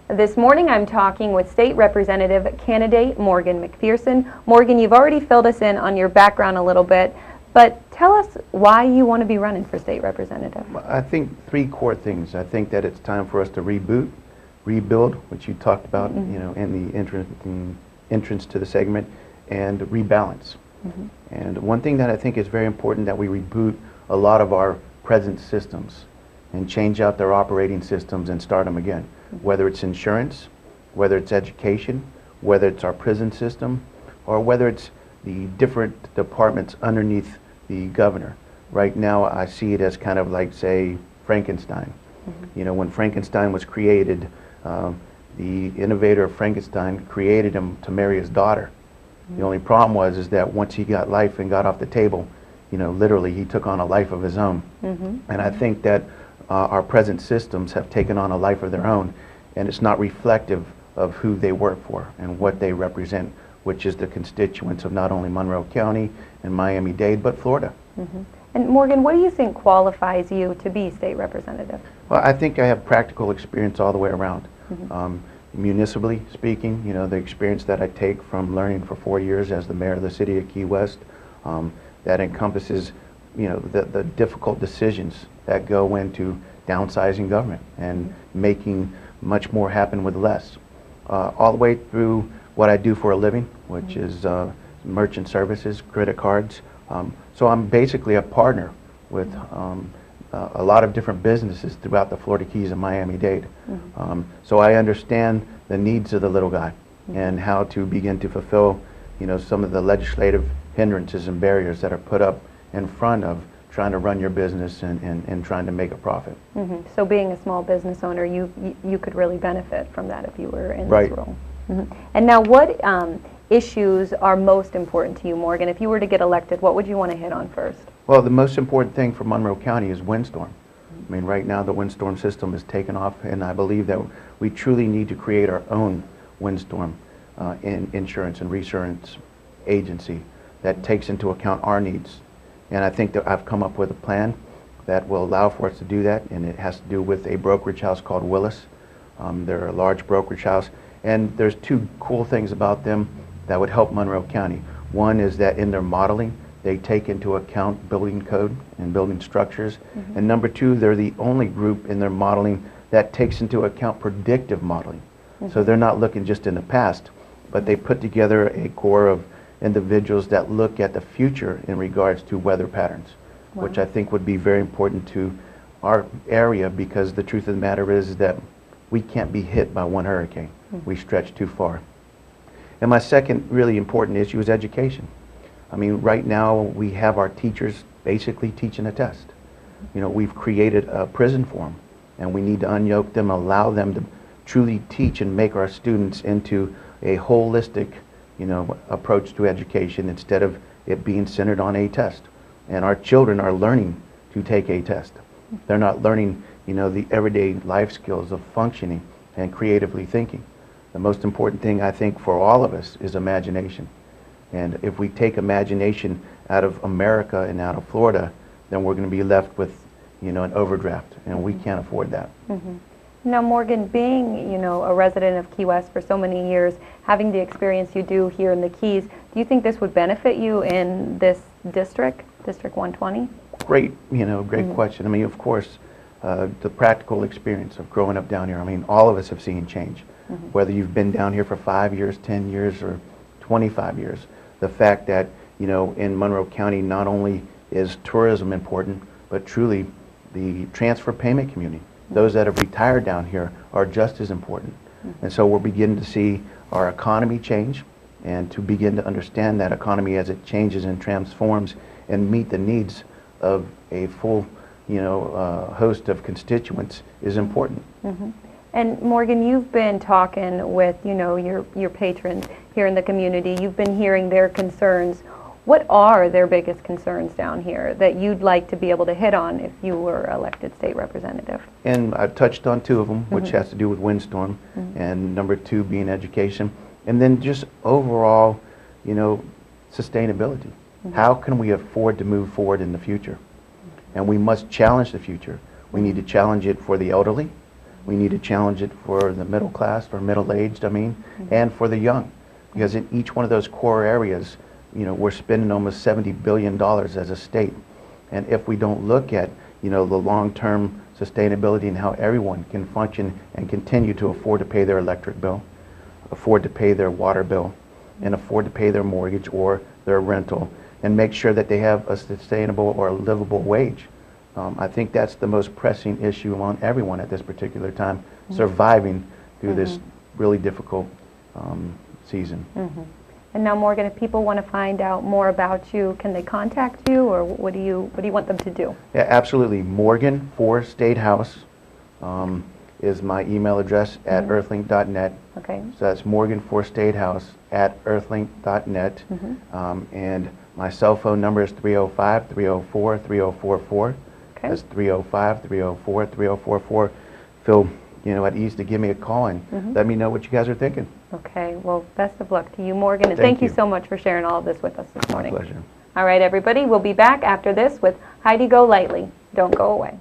This morning I'm talking with State Representative candidate Morgan McPherson. Morgan, you've already filled us in on your background a little bit, but tell us why you want to be running for State Representative. I think three core things. I think that it's time for us to reboot, rebuild, which you talked about, in the entrance to the segment, and rebalance. And one thing that I think is very important, that we reboot a lot of our present systems and change out their operating systems and start them again. Whether it's insurance, whether it's education, whether it's our prison system, or whether it's the different departments underneath the governor. Right now I see it as kind of like, say, Frankenstein. You know, when Frankenstein was created, the innovator of Frankenstein created him to marry his daughter. The only problem was that once he got life and got off the table, literally he took on a life of his own. And I think that our present systems have taken on a life of their own, and it's not reflective of who they work for and what they represent, which is the constituents of not only Monroe County and Miami-Dade, but Florida. And Morgan, what do you think qualifies you to be State Representative? Well, I think I have practical experience all the way around. Municipally speaking, the experience that I take from learning for 4 years as the mayor of the city of Key West, that encompasses the difficult decisions that go into downsizing government and making much more happen with less. All the way through what I do for a living, which is merchant services, credit cards. So I'm basically a partner with a lot of different businesses throughout the Florida Keys and Miami-Dade. So I understand the needs of the little guy and how to begin to fulfill some of the legislative hindrances and barriers that are put up in front of trying to run your business and trying to make a profit. So being a small business owner, you could really benefit from that if you were in Right. this role. And now what issues are most important to you, Morgan? If you were to get elected, what would you want to hit on first? Well, the most important thing for Monroe County is windstorm. I mean, right now the windstorm system is taken off, and I believe that we truly need to create our own windstorm insurance and reinsurance agency that takes into account our needs. And I think that I've come up with a plan that will allow for us to do that, and it has to do with a brokerage house called Willis. They're a large brokerage house, and there's two cool things about them that would help Monroe County. One is that in their modeling, they take into account building code and building structures. And number two, they're the only group in their modeling that takes into account predictive modeling. So they're not looking just in the past, but they put together a core of individuals that look at the future in regards to weather patterns, which I think would be very important to our area, because the truth of the matter is that we can't be hit by one hurricane. We stretch too far. And my second really important issue is education. I mean, right now we have our teachers basically teaching a test. We've created a prison for them, and we need to unyoke them, allow them to truly teach and make our students into a holistic approach to education instead of it being centered on a test. And our children are learning to take a test. They're not learning, the everyday life skills of functioning and creatively thinking. The most important thing, I think, for all of us is imagination. And if we take imagination out of America and out of Florida, then we're going to be left with, an overdraft, and we can't afford that. Now, Morgan, being, a resident of Key West for so many years, having the experience you do here in the Keys, do you think this would benefit you in this district, District 120? Great, great question. I mean, of course, the practical experience of growing up down here, I mean, all of us have seen change. Whether you've been down here for 5 years, 10 years, or 25 years, the fact that, in Monroe County, not only is tourism important, but truly the transfer payment community. Those that have retired down here are just as important. And so we're beginning to see our economy change, and to begin to understand that economy as it changes and transforms and meet the needs of a full, host of constituents is important. And Morgan, you've been talking with, your patrons here in the community. You've been hearing their concerns. What are their biggest concerns down here that you'd like to be able to hit on if you were elected state representative? And I've touched on two of them, which has to do with windstorm, and number two being education, and then just overall, sustainability. How can we afford to move forward in the future? And we must challenge the future. We need to challenge it for the elderly. We need to challenge it for the middle class, for middle-aged, and for the young. Because in each one of those core areas, you know, we're spending almost $70 billion as a state. And if we don't look at, you know, the long-term sustainability and how everyone can function and continue to afford to pay their electric bill, afford to pay their water bill, and afford to pay their mortgage or their rental, and make sure that they have a sustainable or a livable wage. I think that's the most pressing issue on everyone at this particular time, surviving through this really difficult season. And now, Morgan, if people want to find out more about you, can they contact you, or what do you want them to do? Yeah, absolutely. Morgan for State House is my email address at earthlink.net. Okay. So that's Morgan for State House at earthlink.net. And my cell phone number is 305-304-3044. Okay. That's 305-304-3044. Feel, you know, at ease to give me a call and let me know what you guys are thinking. Okay. Well, best of luck to you, Morgan, and Thank thank you you so much for sharing all of this with us this morning. My pleasure. All right, everybody, we'll be back after this with Heidi Go Lightly. Don't go away.